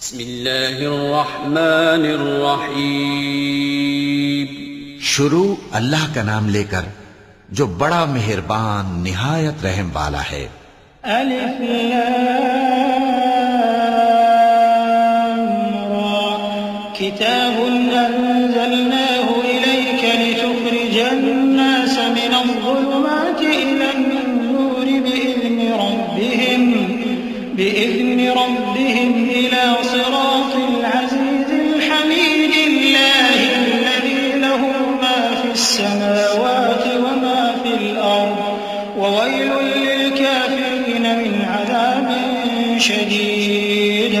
بسم اللہ الرحمن الرحیم. شروع اللہ کا نام لے کر جو بڑا مہربان نہایت رحم والا ہے. الف لام را کتاب انزلناه الیک لتخرج الناس من الظلمات الى النور بإذن ربهم إلى صراط العزيز الحميد الله الذي له ما في السماوات وما في الأرض وويل للكافرين من عذاب شديد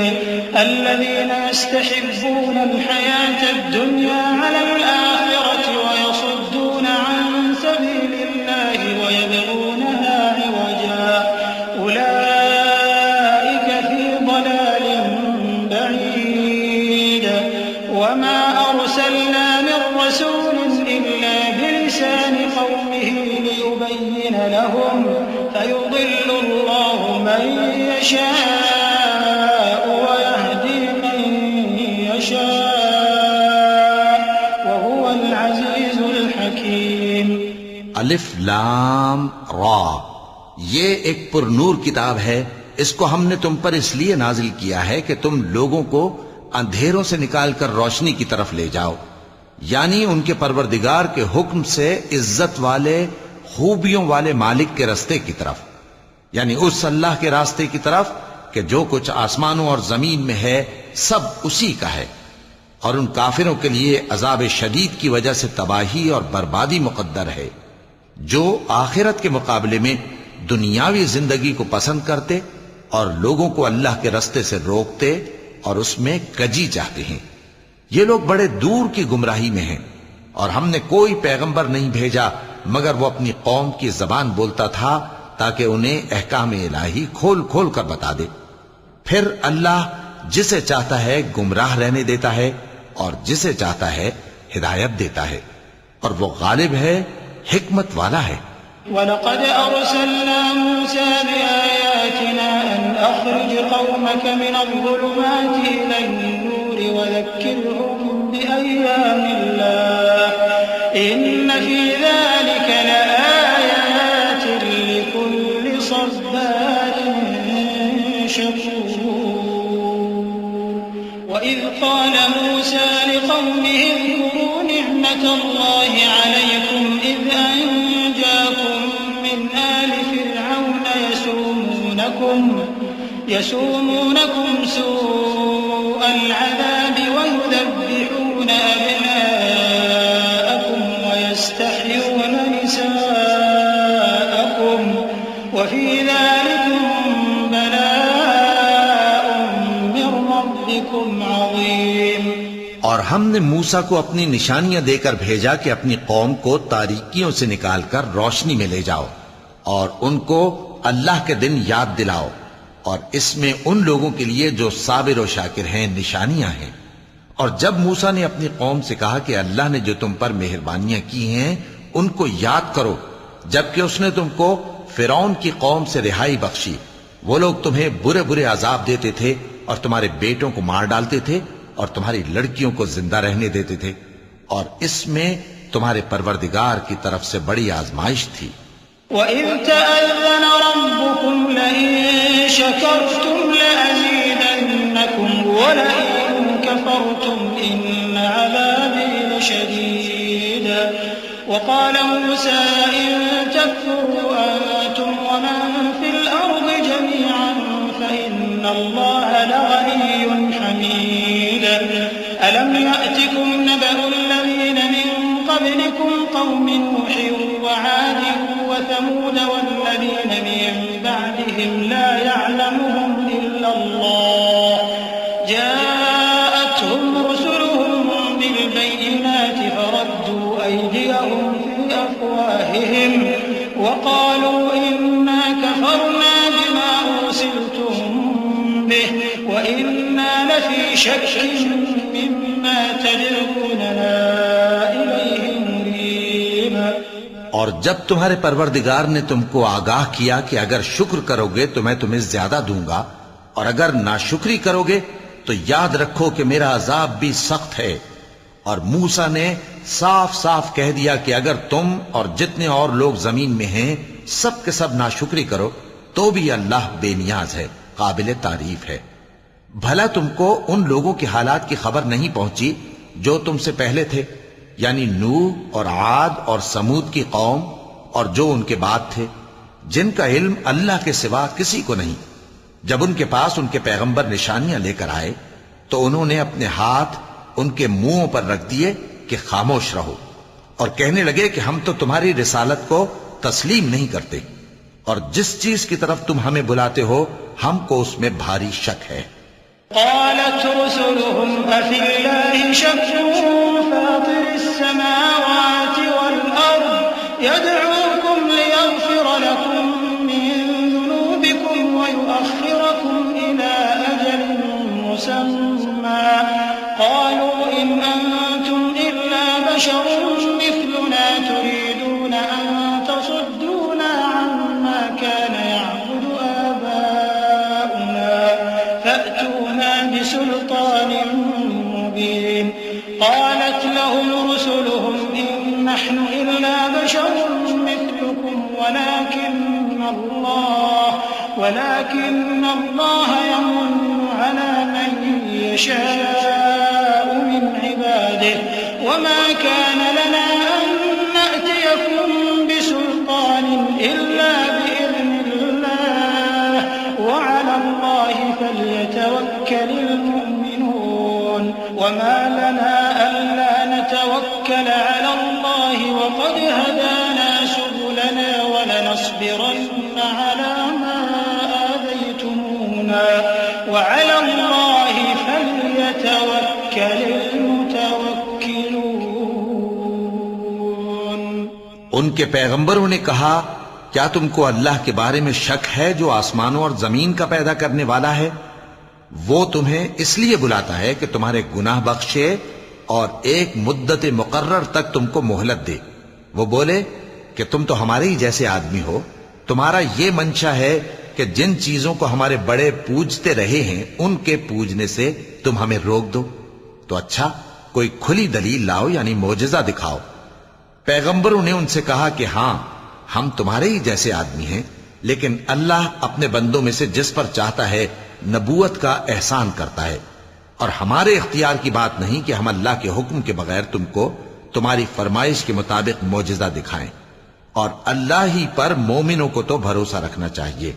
الذين يستحبون الحياة الدنيا على الآخرة ويصدون عن سبيل الله ويبغونها عوجا أولئك في ضلال بعيد وما أرسلنا من رسول إلا بلسان قومه ليبين لهم فيضل الله من يشاء ويهدي من يشاء وهو العزيز الحكيم. الف لام را، یہ ایک پر نور کتاب ہے. اس کو ہم نے تم پر اس لیے نازل کیا ہے کہ تم لوگوں کو اندھیروں سے نکال کر روشنی کی طرف لے جاؤ، یعنی ان کے پروردگار کے حکم سے عزت والے خوبیوں والے مالک کے راستے کی طرف، یعنی اس اللہ کے راستے کی طرف کہ جو کچھ آسمانوں اور زمین میں ہے سب اسی کا ہے. اور ان کافروں کے لیے عذاب شدید کی وجہ سے تباہی اور بربادی مقدر ہے جو آخرت کے مقابلے میں دنیاوی زندگی کو پسند کرتے اور لوگوں کو اللہ کے راستے سے روکتے اور اس میں کجی چاہتے ہیں. یہ لوگ بڑے دور کی گمراہی میں ہیں، اور ہم نے کوئی پیغمبر نہیں بھیجا مگر وہ اپنی قوم کی زبان بولتا تھا تاکہ انہیں احکام الہی کھول کھول کر بتا دے. پھر اللہ جسے چاہتا ہے گمراہ رہنے دیتا ہے اور جسے چاہتا ہے ہدایت دیتا ہے، اور وہ غالب ہے، حکمت والا ہے. وَلَقَدْ أَرْسَلْنَا مُوسَى بِآيَاتِنَا أَنْ أَخْرِجْ قَوْمَكَ مِنَ الظُّلُمَاتِ إِلَى النُّورِ وَذَكِّرْهُم بِأَيَّامِ اللَّهِ إِنَّ فِي ذَلِكَ لَآيَاتٍ لِكُلِّ صَبَّارٍ شَكُورٍ. وَإِذْ قَالَ مُوسَى لِقَوْمِهِ اذْكُرُوا نِعْمَةَ اللَّهِ عَلَيْكُمْ إِذْ أَنجَاكُمْ من آل فرعون يسومونكم سوء العذاب ويذبحون أبناءكم ويستحيون نساءكم وفي ذلكم بلاء من ربكم عظيم. اور ہم نے موسیٰ کو اپنی نشانیاں دے کر بھیجا کہ اپنی قوم کو تاریکیوں سے نکال کر روشنی میں لے جاؤ اور ان کو اللہ کے دن یاد دلاؤ، اور اس میں ان لوگوں کے لیے جو صابر و شاکر ہیں نشانیاں ہیں. اور جب موسیٰ نے اپنی قوم سے کہا کہ اللہ نے جو تم پر مہربانیاں کی ہیں ان کو یاد کرو، جبکہ اس نے تم کو فرعون کی قوم سے رہائی بخشی. وہ لوگ تمہیں برے برے عذاب دیتے تھے اور تمہارے بیٹوں کو مار ڈالتے تھے اور تمہاری لڑکیوں کو زندہ رہنے دیتے تھے، اور اس میں تمہارے پروردگار کی طرف سے بڑی آزمائش تھی. وَإِذْ تَأَذَّنَ رَبُّكُمْ لَئِن شَكَرْتُمْ لَأَزِيدَنَّكُمْ وَلَئِن كَفَرْتُمْ إِنَّ عَذَابِي لَشَدِيدٌ. وَقَالَ مُوسَى إِن تَكْفُرُوا أَنتُمْ وَمَن فِي الْأَرْضِ جَمِيعًا فَإِنَّ اللَّهَ لَغَنِيٌّ حَمِيدٌ. أَلَمْ يَأْتِكُمْ نَبَأُ الَّذِينَ مِن قَبْلِكُمْ قَوْمِ نُوحٍ وعاد وثمود والذين من بعدهم لا يعلمهم إلا الله جاءتهم رسلهم بالبينات فردوا أيديهم في أفواههم وقالوا إنا كفرنا بما أرسلتم به وإنا لفي شك مما تدعوننا إليه مريب. اور جب تمہارے پروردگار نے تم کو آگاہ کیا کہ اگر شکر کرو گے تو میں تمہیں زیادہ دوں گا، اور اگر ناشکری کرو گے تو یاد رکھو کہ میرا عذاب بھی سخت ہے۔ اور موسیٰ نے صاف صاف کہہ دیا کہ اگر تم اور جتنے اور لوگ زمین میں ہیں سب کے سب ناشکری کرو تو بھی اللہ بے نیاز ہے، قابل تعریف ہے۔ بھلا تم کو ان لوگوں کے حالات کی خبر نہیں پہنچی جو تم سے پہلے تھے، یعنی نوح اور عاد اور سمود کی قوم اور جو ان کے بعد تھے، جن کا علم اللہ کے سوا کسی کو نہیں۔ جب ان کے پاس ان کے پیغمبر نشانیاں لے کر آئے تو انہوں نے اپنے ہاتھ ان کے منہوں پر رکھ دیے کہ خاموش رہو، اور کہنے لگے کہ ہم تو تمہاری رسالت کو تسلیم نہیں کرتے، اور جس چیز کی طرف تم ہمیں بلاتے ہو ہم کو اس میں بھاری شک ہے۔ قالت رسلهم أفي الله شك فاطر السماوات والأرض يدعوكم ليغفر لكم من ذنوبكم ويؤخركم إلى أجل مسمى قالوا إن أنتم إلا بشر مثلنا تريدون أن تصدونا عما كان يعبد آباؤنا فأتونا بسلطان مبين قالت لهم رسلهم إن نحن إلا بشر مثلكم ولكن الله يمن على من يشاء من عباده وما كان لنا أن نأتيكم بسلطان إلا بإذن الله وعلى الله فليتوكل المؤمنون وما لنا ألا نتوكل على الله وقد هدانا سبلنا ولنصبرن على ما آذيتمونا وعلى الله فليتوكل المتوكلون۔ ان کے پیغمبروں نے کہا کیا تم کو اللہ کے بارے میں شک ہے جو آسمانوں اور زمین کا پیدا کرنے والا ہے؟ وہ تمہیں اس لیے بلاتا ہے کہ تمہارے گناہ بخشے اور ایک مدت مقرر تک تم کو مہلت دے۔ وہ بولے کہ تم تو ہمارے ہی جیسے آدمی ہو، تمہارا یہ منشا ہے کہ جن چیزوں کو ہمارے بڑے پوجتے رہے ہیں ان کے پوجنے سے تم ہمیں روک دو، تو اچھا کوئی کھلی دلیل لاؤ، یعنی معجزہ دکھاؤ۔ پیغمبروں نے ان سے کہا کہ ہاں ہم تمہارے ہی جیسے آدمی ہیں، لیکن اللہ اپنے بندوں میں سے جس پر چاہتا ہے نبوت کا احسان کرتا ہے، اور ہمارے اختیار کی بات نہیں کہ ہم اللہ کے حکم کے بغیر تم کو تمہاری فرمائش کے مطابق معجزہ دکھائیں، اور اللہ ہی پر مومنوں کو تو بھروسہ رکھنا چاہیے۔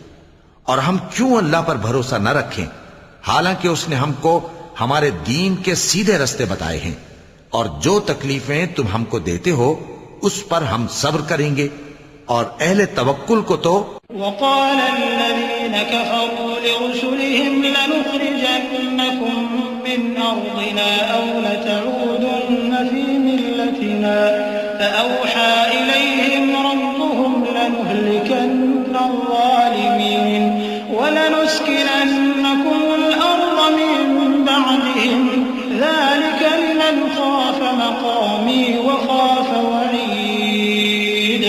اور ہم کیوں اللہ پر بھروسہ نہ رکھیں حالانکہ اس نے ہم کو ہمارے دین کے سیدھے رستے بتائے ہیں، اور جو تکلیفیں تم ہم کو دیتے ہو اس پر ہم صبر کریں گے، اور اہل توکل کو تو وقال الذين كفروا لرسلهم لنخرجنكم من أرضنا أو لتعودن في ملتنا فأوحى إليهم ربهم لنهلكن الظالمين ولنسكننكم الأرض من بعدهم ذلك لمن خاف مقامي وخاف وعيد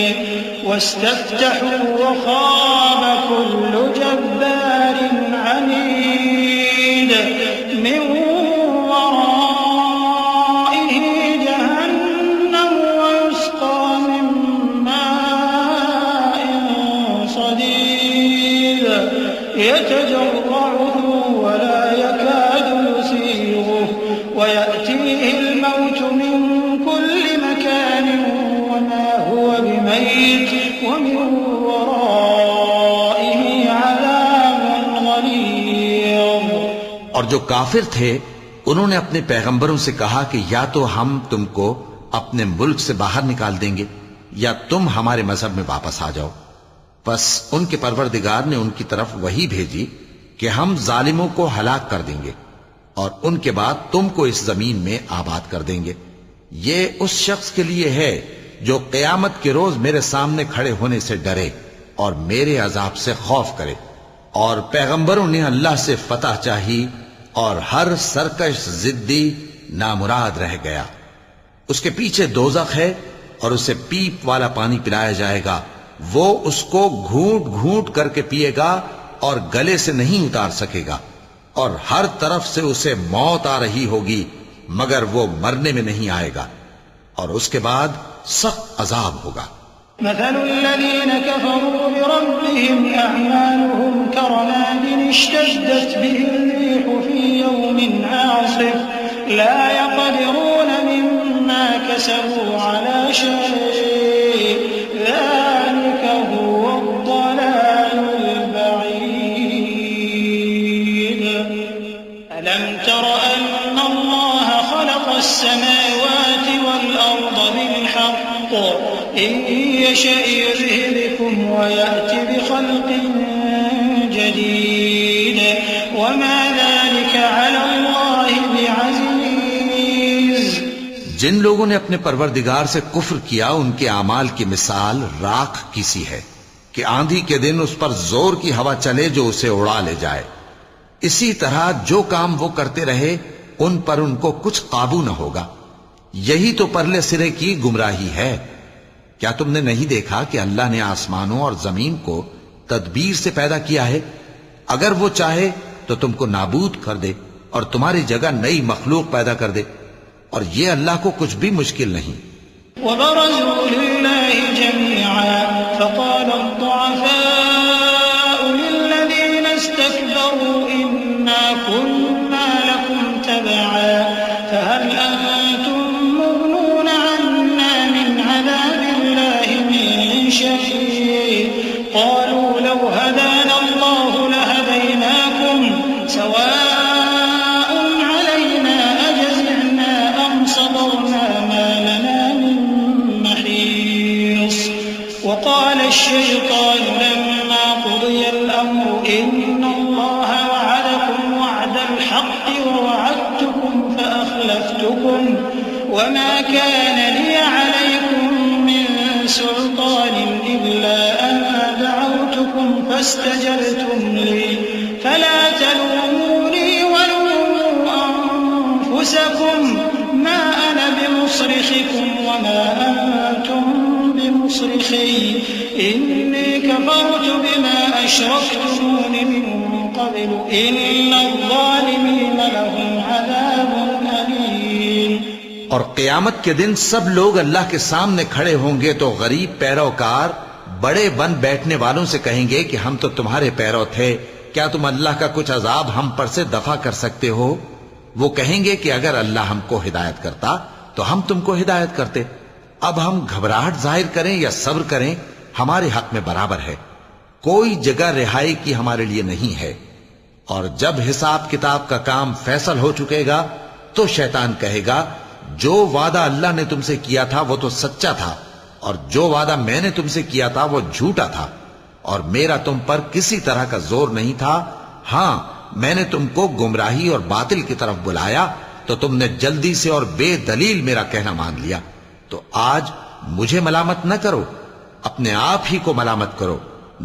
واستفتحوا وخاب كل جبار عنيد من ورائه جهنم ويسقى من ماء صديد يتجرعه ولا يكاد يسيغه ويأتيه الموت من كل مكان وما هو بميت ومن ورائه عذاب غليظ۔ اور جو کافر تھے انہوں نے اپنے پیغمبروں سے کہا کہ یا تو ہم تم کو اپنے ملک سے باہر نکال دیں گے یا تم ہمارے مذہب میں واپس آ جاؤ۔ بس ان کے پروردگار نے ان کی طرف وحی بھیجی کہ ہم ظالموں کو ہلاک کر دیں گے اور ان کے بعد تم کو اس زمین میں آباد کر دیں گے۔ یہ اس شخص کے لیے ہے جو قیامت کے روز میرے سامنے کھڑے ہونے سے ڈرے اور میرے عذاب سے خوف کرے۔ اور پیغمبروں نے اللہ سے فتح چاہی اور ہر سرکش ضدی نامراد رہ گیا۔ اس کے پیچھے دوزخ ہے اور اسے پیپ والا پانی پلایا جائے گا، وہ اس کو گھونٹ گھونٹ کر کے پیے گا اور گلے سے نہیں اتار سکے گا۔ اور ہر طرف سے اسے موت آ رہی ہوگی مگر وہ مرنے میں نہیں آئے گا، اور اس کے بعد سخت عذاب ہوگا۔ مثل الذين كفروا بربهم أعمالهم كرماد اشتدت به الريح في يوم عاصف لا يقدرون مما كسبوا على شيء ذلك هو الضلال البعيد ألم تر أن الله خلق السماوات والأرض بالحق إن يشأ يذهبكم ويأتي بخلق جديد وما ذلك على الله بعزيز۔ جن لوگوں نے اپنے پروردگار سے کفر کیا ان کے اعمال کی مثال راکھ کی سی ہے کہ آندھی کے دن اس پر زور کی ہوا چلے جو اسے اڑا لے جائے۔ اسی طرح جو کام وہ کرتے رہے ان پر ان کو کچھ قابو نہ ہوگا۔ یہی تو پرلے سرے کی گمراہی ہے۔ کیا تم نے نہیں دیکھا کہ اللہ نے آسمانوں اور زمین کو تدبیر سے پیدا کیا ہے؟ اگر وہ چاہے تو تم کو نابود کر دے اور تمہاری جگہ نئی مخلوق پیدا کر دے، اور یہ اللہ کو کچھ بھی مشکل نہیں۔ وبرزوا لله جميعا فقال الضعفاء للذين استكبروا إنا كنا لكم تبعا فهل أنتم مغنون عنا من عذاب الله من شيء قالوا لو هدانا الله لهديناكم سواء علينا أجزعنا أم صبرنا ما لنا من محيص وقال الشيطان لما قضي الأمر إن الله وعدكم وعد الحق ووعدتكم فأخلفتكم وما كان لي عليكم من سلطان إلا أن دعوتكم فاستجبتم لي فلا تلوموني ولوموا أنفسكم ما أنا بمصرخكم وما أنتم بمصرخي إني كفرت بما أشركتمون من قبل إن الظالمين لهم عذاب أليم۔ اور قیامت کے دن سب لوگ اللہ کے سامنے کھڑے ہوں گے تو غریب پیروکار بڑے بن بیٹھنے والوں سے کہیں گے کہ ہم تو تمہارے پیرو تھے، کیا تم اللہ کا کچھ عذاب ہم پر سے دفع کر سکتے ہو؟ وہ کہیں گے کہ اگر اللہ ہم کو ہدایت کرتا تو ہم تم کو ہدایت کرتے۔ اب ہم گھبراہٹ ظاہر کریں یا صبر کریں ہمارے حق میں برابر ہے، کوئی جگہ رہائی کی ہمارے لیے نہیں ہے۔ اور جب حساب کتاب کا کام فیصل ہو چکے گا تو شیطان کہے گا جو وعدہ اللہ نے تم سے کیا تھا وہ تو سچا تھا، اور جو وعدہ میں نے تم سے کیا تھا وہ جھوٹا تھا، اور میرا تم پر کسی طرح کا زور نہیں تھا۔ ہاں میں نے تم کو گمراہی اور باطل کی طرف بلایا تو تم نے جلدی سے اور بے دلیل میرا کہنا مان لیا، تو آج مجھے ملامت نہ کرو، اپنے آپ ہی کو ملامت کرو۔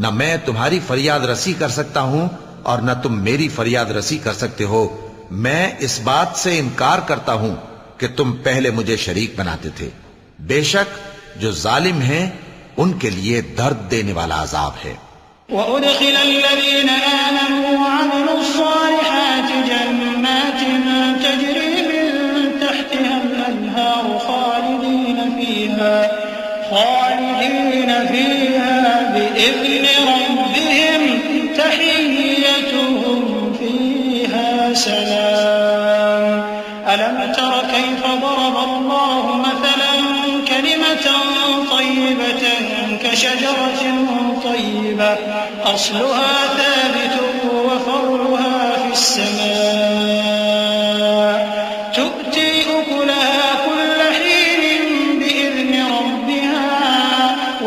نہ میں تمہاری فریاد رسی کر سکتا ہوں اور نہ تم میری فریاد رسی کر سکتے ہو۔ میں اس بات سے انکار کرتا ہوں کہ تم پہلے مجھے شریک بناتے تھے۔ بے شک جو ظالم ہیں ان کے لیے درد دینے والا عذاب ہے۔ وأدخل الذين آمنوا وعملوا الصالحات جنات تجري من تحتها الأنهار خالدين فيها بإذن ربهم تحيتهم فيها سلام ألم تر كيف ضرب الله مثلا كلمة طيبة كشجرة طيبة أصلها ثابت وفرعها في السماء تؤتي أكلها كل حين بإذن ربها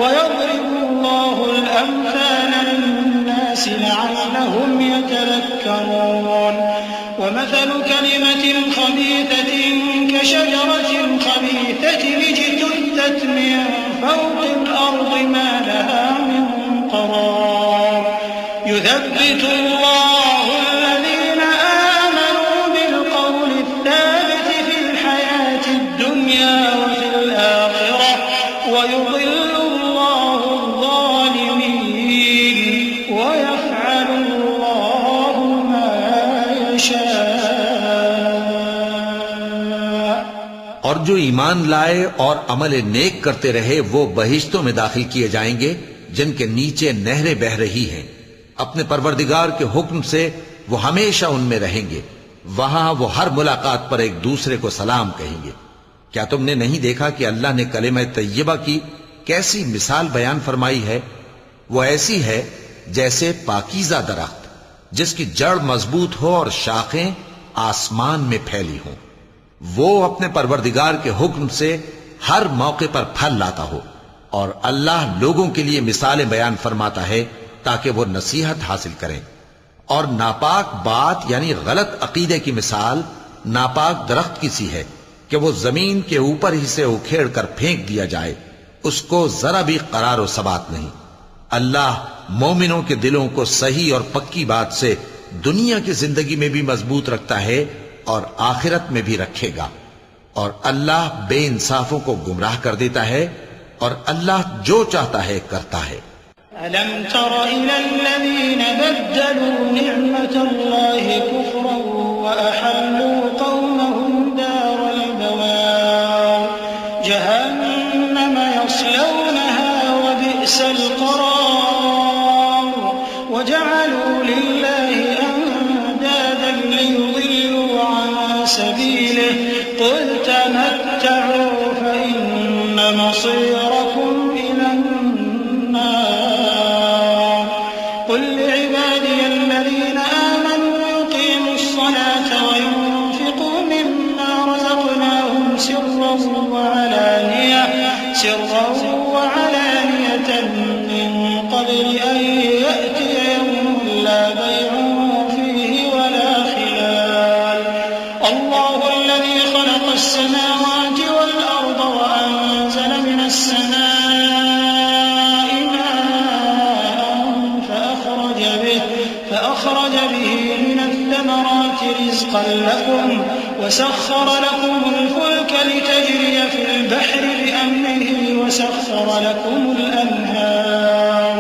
ويضرب الله الأمثال للناس لعلهم يتذكرون ومثل كلمة خبيثة كشجرة خبيثة اجتثت من فوق الأرض ما لها من قرار يثبت الله الذين آمنوا بالقول الثابت في الحياة الدنيا وفي الآخرة ويضل الله الظالمين ويفعل الله ما اور جو ایمان لائے اور عمل نیک کرتے رہے وہ بہشتوں میں داخل کیے جائیں گے جن کے نیچے نہریں بہہ رہی ہیں، اپنے پروردگار کے حکم سے وہ ہمیشہ ان میں رہیں گے، وہاں وہ ہر ملاقات پر ایک دوسرے کو سلام کہیں گے۔ کیا تم نے نہیں دیکھا کہ اللہ نے کلمہ طیبہ کی کیسی مثال بیان فرمائی ہے؟ وہ ایسی ہے جیسے پاکیزہ درخت جس کی جڑ مضبوط ہو اور شاخیں آسمان میں پھیلی ہوں، وہ اپنے پروردگار کے حکم سے ہر موقع پر پھل لاتا ہو، اور اللہ لوگوں کے لیے مثالیں بیان فرماتا ہے تاکہ وہ نصیحت حاصل کریں۔ اور ناپاک بات یعنی غلط عقیدے کی مثال ناپاک درخت کی سی ہے کہ وہ زمین کے اوپر ہی سے اکھیڑ کر پھینک دیا جائے، اس کو ذرا بھی قرار و ثبات نہیں۔ اللہ مومنوں کے دلوں کو صحیح اور پکی بات سے دنیا کی زندگی میں بھی مضبوط رکھتا ہے اور آخرت میں بھی رکھے گا، اور اللہ بے انصافوں کو گمراہ کر دیتا ہے، اور اللہ جو چاہتا ہے کرتا ہے۔ أَلَمْ تَرَ إِلَى الَّذِينَ بَدَّلُوا نِعْمَةَ اللَّهِ كُفْرًا وَأَحَلُّوا قَوْمَهُمْ دَارَ الْبَوَارِ جَهَنَّمَ يَصْلَوْنَهَا وَبِئْسَ الْقَرَارُ وَجَعَلُوا لِلَّهِ أَندَادًا لِيُضِلُّوا عَن سَبِيلِهِ قُلْ تَمَتَّعُوا فَإِنَّ مَصِيرَكُمْ إِلَى النَّارِ قُلْ لِعِبَادِيَ الَّذِينَ آمَنُوا يُقِيمُوا الصَّلَاةَ وَيُنفِقُوا مِمَّا رَزَقْنَاهُمْ سِرًّا وَعَلَانِيَةً مِّن قَبْلِ أَن يَأْتِيَ يَوْمٌ لَّا بَيْعٌ فِيهِ وَلَا خِلَالٌ اللَّهُ الَّذِي خَلَقَ السَّمَاوَاتِ وَالْأَرْضَ وَأَنزَلَ مِنَ السَّمَاءِ مَاءً فَأَخْرَجَ بِهِ مِنَ الثَّمَرَاتِ رِزْقًا لَّكُمْ وَسَخَّرَ لَكُمُ الْفُلْكَ لِتَجْرِيَ فِي الْبَحْرِ بِأَمْرِهِ وَسَخَّرَ لَكُمُ الْأَنْهَارَ۔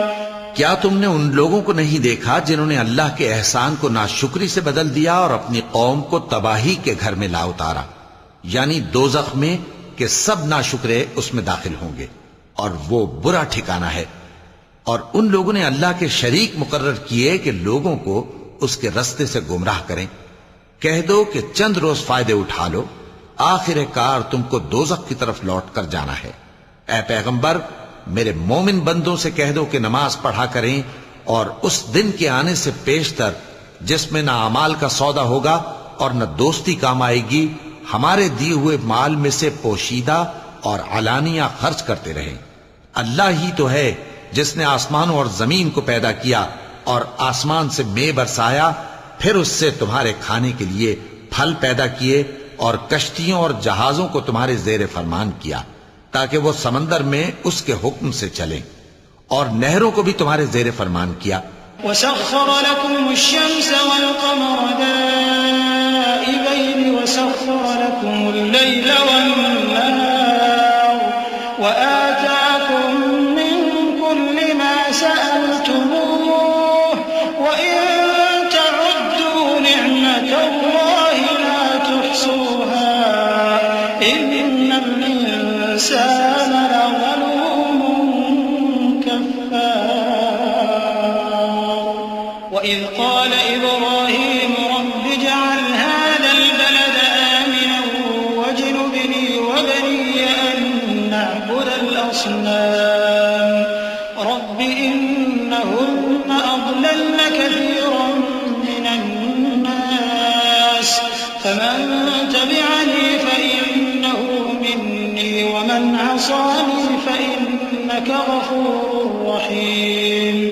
کیا تم نے ان لوگوں کو نہیں دیکھا جنہوں نے اللہ کے احسان کو ناشکری سے بدل دیا اور اپنی قوم کو تباہی کے گھر میں لا اتارا، یعنی دوزخ میں، کہ سب ناشکرے اس میں داخل ہوں گے اور وہ برا ٹھکانہ ہے۔ اور ان لوگوں نے اللہ کے شریک مقرر کیے کہ لوگوں کو اس کے رستے سے گمراہ کریں۔ کہہ دو کہ چند روز فائدے اٹھا لو، آخر کار تم کو دوزخ کی طرف لوٹ کر جانا ہے۔ اے پیغمبر، میرے مومن بندوں سے کہہ دو کہ نماز پڑھا کریں، اور اس دن کے آنے سے پیشتر جس میں نہ اعمال کا سودا ہوگا اور نہ دوستی کام آئے گی، ہمارے دیے ہوئے مال میں سے پوشیدہ اور علانیہ خرچ کرتے رہیں۔ اللہ ہی تو ہے جس نے آسمانوں اور زمین کو پیدا کیا اور آسمان سے مے برسایا، پھر اس سے تمہارے کھانے کے لیے پھل پیدا کیے اور کشتیوں اور جہازوں کو تمہارے زیر فرمان کیا تاکہ وہ سمندر میں اس کے حکم سے چلیں، اور نہروں کو بھی تمہارے زیر فرمان کیا۔ وَسَخَّرَ لَكُمُ الشَّمْسَ وَالْقَمَرَ دَائِبَيْنِ وَسَخَّرَ لَكُمُ اللَّيْلَ وَالنَّهَارَ وَآتَاكُم مِّن كُلِّ مَا سَأَلْتُمُوهُ وَإِن تَعُدُّوا نِعْمَةَ اللَّهِ لَا تُحْصُوهَا إِنَّ الْإِنسَانَ لَظَلُومٌ كَفَّارٌ وَإِذْ قَالَ إِبْرَاهِيمُ رَبِّ اجْعَلْ هَٰذَا الْبَلَدَ آمِنًا وَاجْنُبْنِي وَبَنِيَّ أَن نَّعْبُدَ الْأَصْنَامَ رَبِّ إِنَّهُنَّ أَضْلَلْنَ كَثِيرًا مِّنَ النَّاسِ فَمَن تَبِعَنِي فَإِنَّهُ مِنِّي وَمَنْ عَصَانِي فَإِنَّكَ غَفُورٌ رَّحِيمٌ۔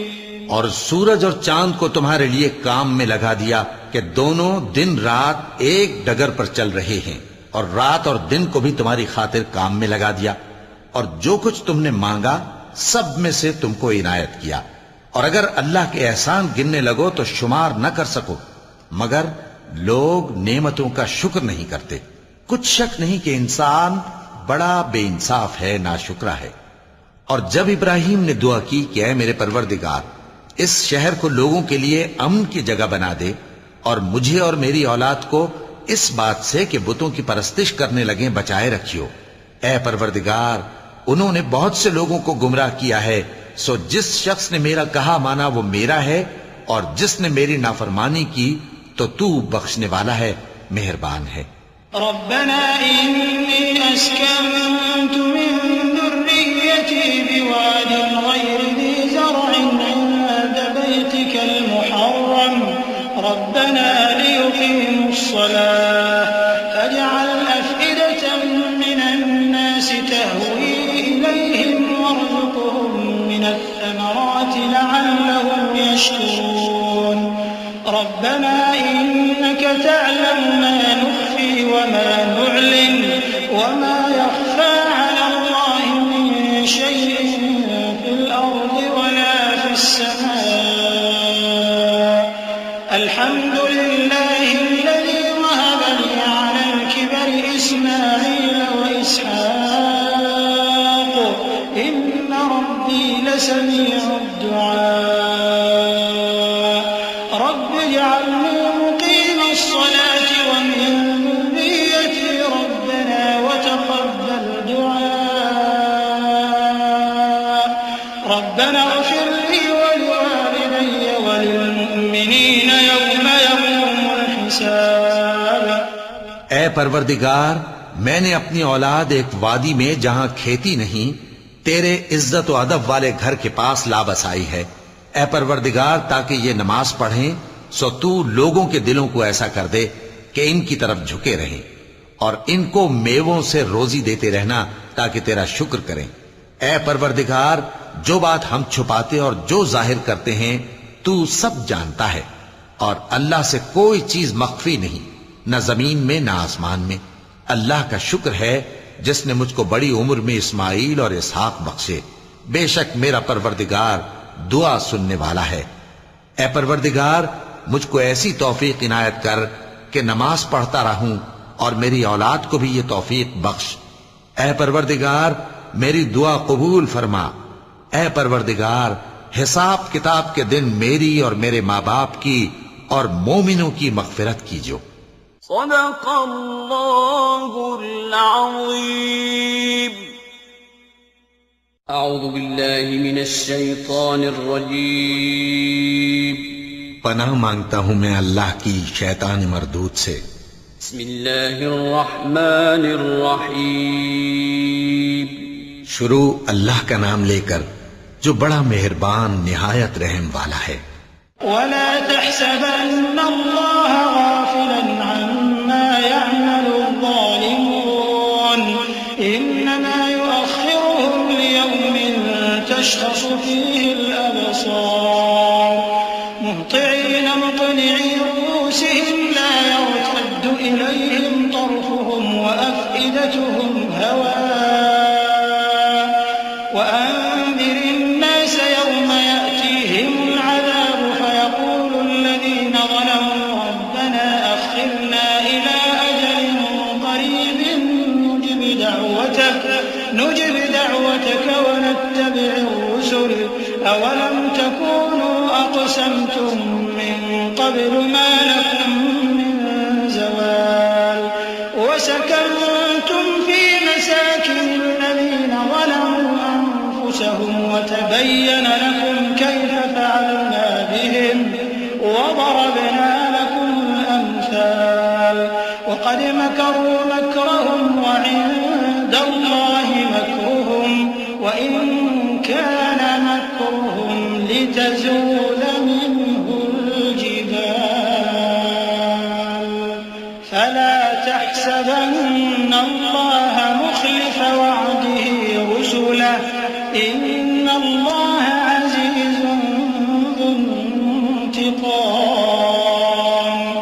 اور سورج اور چاند کو تمہارے لیے کام میں لگا دیا کہ دونوں دن رات ایک ڈگر پر چل رہے ہیں، اور رات اور دن کو بھی تمہاری خاطر کام میں لگا دیا، اور جو کچھ تم نے مانگا سب میں سے تم کو عنایت کیا، اور اگر اللہ کے احسان گننے لگو تو شمار نہ کر سکو، مگر لوگ نعمتوں کا شکر نہیں کرتے۔ کچھ شک نہیں کہ انسان بڑا بے انصاف ہے، ناشکرا ہے۔ اور جب ابراہیم نے دعا کی کہ اے میرے پروردگار، اس شہر کو لوگوں کے لیے امن کی جگہ بنا دے، اور مجھے اور میری اولاد کو اس بات سے کہ بتوں کی پرستش کرنے لگیں بچائے رکھیو۔ اے پروردگار، انہوں نے بہت سے لوگوں کو گمراہ کیا ہے، سو جس شخص نے میرا کہا مانا وہ میرا ہے، اور جس نے میری نافرمانی کی تو تو بخشنے والا ہے، مہربان ہے۔ ربنا إني أسكنت من ذريتي بواد غير ذي زرع عند بيتك المحرم ربنا ليقيموا الصلاة فاجعل أفئدة من الناس تهوي إليهم وارزقهم من الثمرات لعلهم يشكرون ربنا إنك تعلم ما نخفي وما نعلن وما يخفى على الله من شيء في الأرض ولا في السماء الحمد لله الذي وهب لي على الكبر إسماعيل وإسحاق إن ربي لسميع الدعاء رب اجعلني مقيم الصلاة ومن ذريتي ربنا وتقبل دعاء ربنا اغفر لي ولوالدي وللمؤمنين يوم يقوم الحساب۔ اے پروردگار، میں نے اپنی اولاد ایک وادی میں جہاں کھیتی نہیں تیرے عزت و ادب والے گھر کے پاس لا بسائی ہے۔ اے پروردگار، تاکہ یہ نماز پڑھیں سو تو لوگوں کے دلوں کو ایسا کر دے کہ ان کی طرف جھکے رہیں، اور ان کو میووں سے روزی دیتے رہنا تاکہ تیرا شکر کریں۔ اے پروردگار، جو بات ہم چھپاتے اور جو ظاہر کرتے ہیں تو سب جانتا ہے، اور اللہ سے کوئی چیز مخفی نہیں، نہ زمین میں نہ آسمان میں۔ اللہ کا شکر ہے جس نے مجھ کو بڑی عمر میں اسماعیل اور اسحاق بخشے، بے شک میرا پروردگار دعا سننے والا ہے۔ اے پروردگار، مجھ کو ایسی توفیق عنایت کر کہ نماز پڑھتا رہوں، اور میری اولاد کو بھی یہ توفیق بخش۔ اے پروردگار، میری دعا قبول فرما۔ اے پروردگار، حساب کتاب کے دن میری اور میرے ماں باپ کی اور مومنوں کی مغفرت کیجو۔ صدق اللہ العظیم۔ اعوذ باللہ من الشیطان الرجیم۔ پناہ مانگتا ہوں میں اللہ کی شیطان مردود سے۔ بسم اللہ الرحمن الرحیم۔ شروع اللہ کا نام لے کر جو بڑا مہربان نہایت رحم والا ہے۔ ولا تحسبن الله غافلا عما يعمل الظالمون إنما يؤخرهم ليوم تشخص فيه الأبصار مهطعين مقنعي رؤوسهم لا يرتد إليهم طرفهم وأفئدتهم هواء وأنذر الناس يوم يأتيهم العذاب فيقول الذين ظلموا ربنا أخرنا إلى أجل قريب نجب دعوتك ونتبع الرسل أولم تكونوا أقسمتم من قبل ما لكم من زوال وسكنتم في مساكن الذين ظلموا أنفسهم وتبين لكم كيف فعلنا بهم وضربنا لكم الأمثال وقد مكروا مكرهم وعند الله مكرهم وإن كان مكرهم لتزول منه الجبال فلا تحسبن الله مخلف وعده رسله إن الله عزيز ذو انتقام۔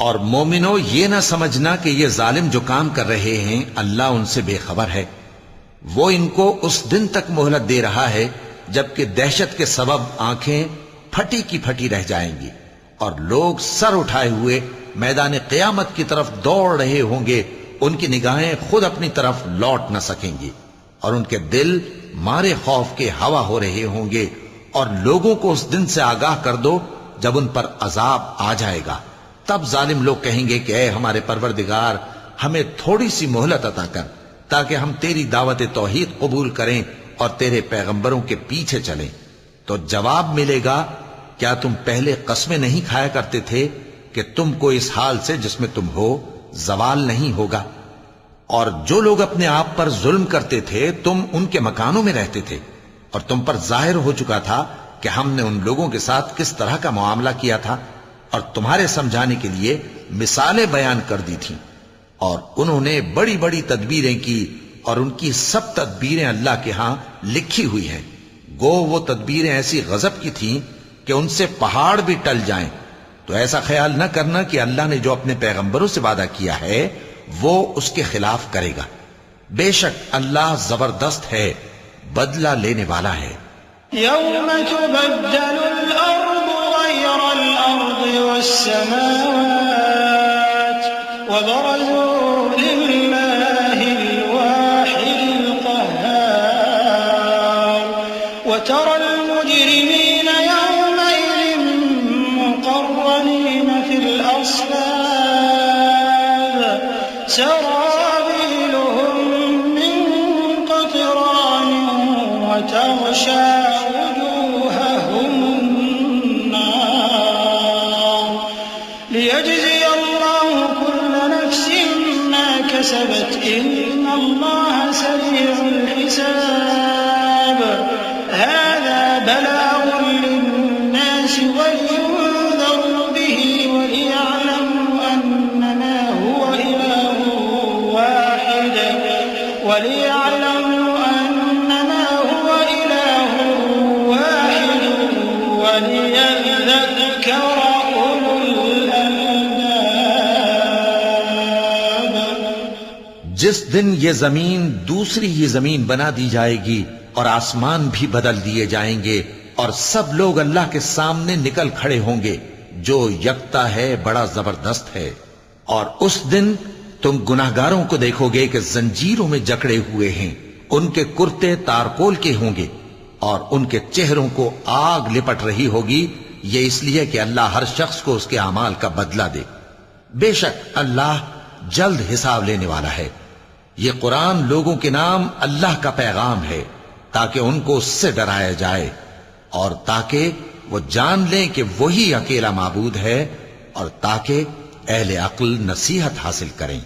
اور مومنو، یہ نہ سمجھنا کہ یہ ظالم جو کام کر رہے ہیں اللہ ان سے بے خبر ہے۔ وہ ان کو اس دن تک مہلت دے رہا ہے جبکہ دہشت کے سبب آنکھیں پھٹی کی پھٹی رہ جائیں گی، اور لوگ سر اٹھائے ہوئے میدان قیامت کی طرف دوڑ رہے ہوں گے، ان کی نگاہیں خود اپنی طرف لوٹ نہ سکیں گی، اور ان کے دل مارے خوف کے ہوا ہو رہے ہوں گے۔ اور لوگوں کو اس دن سے آگاہ کر دو جب ان پر عذاب آ جائے گا، تب ظالم لوگ کہیں گے کہ اے ہمارے پروردگار ہمیں تھوڑی سی مہلت عطا کر تاکہ ہم تیری دعوت توحید قبول کریں اور تیرے پیغمبروں کے پیچھے چلیں۔ تو جواب ملے گا، کیا تم پہلے قسمیں نہیں کھایا کرتے تھے کہ تم کو اس حال سے جس میں تم ہو زوال نہیں ہوگا؟ اور جو لوگ اپنے آپ پر ظلم کرتے تھے تم ان کے مکانوں میں رہتے تھے، اور تم پر ظاہر ہو چکا تھا کہ ہم نے ان لوگوں کے ساتھ کس طرح کا معاملہ کیا تھا، اور تمہارے سمجھانے کے لیے مثالیں بیان کر دی تھیں۔ اور انہوں نے بڑی بڑی تدبیریں کی، اور ان کی سب تدبیریں اللہ کے ہاں لکھی ہوئی ہیں۔ گو وہ تدبیریں ایسی غضب کی تھیں کہ ان سے پہاڑ بھی ٹل جائیں۔ تو ایسا خیال نہ کرنا کہ اللہ نے جو اپنے پیغمبروں سے وعدہ کیا ہے وہ اس کے خلاف کرے گا۔ بے شک اللہ زبردست ہے، بدلہ لینے والا ہے۔ يوم تبدل الأرض غير الأرض والسماوات وبرزوا لله الواحد القهار وترى المجرمين يومئذ مقرنين في الأصفاد سرابيلهم من قطران وتغشى وجوههم النار ليجزي الله كل نفس ما كسبت إن الله سريع الحساب هذا بلاغ للناس ولينذروا به وليعلموا أنما هو إله واحد وليعلموا أنما هو إله واحد وليذكر أولو الألباب۔ جس دن یہ زمین دوسری ہی زمین بنا دی جائے گی اور آسمان بھی بدل دیے جائیں گے اور سب لوگ اللہ کے سامنے نکل کھڑے ہوں گے جو یکتا ہے، بڑا زبردست ہے۔ اور اس دن تم گناہگاروں کو دیکھو گے کہ زنجیروں میں جکڑے ہوئے ہیں، ان کے کرتے تارکول کے ہوں گے اور ان کے چہروں کو آگ لپٹ رہی ہوگی، یہ اس لیے کہ اللہ ہر شخص کو اس کے اعمال کا بدلہ دے۔ بے شک اللہ جلد حساب لینے والا ہے۔ یہ قرآن لوگوں کے نام اللہ کا پیغام ہے تاکہ ان کو اس سے ڈرایا جائے اور تاکہ وہ جان لیں کہ وہی اکیلا معبود ہے، اور تاکہ اہل عقل نصیحت حاصل کریں۔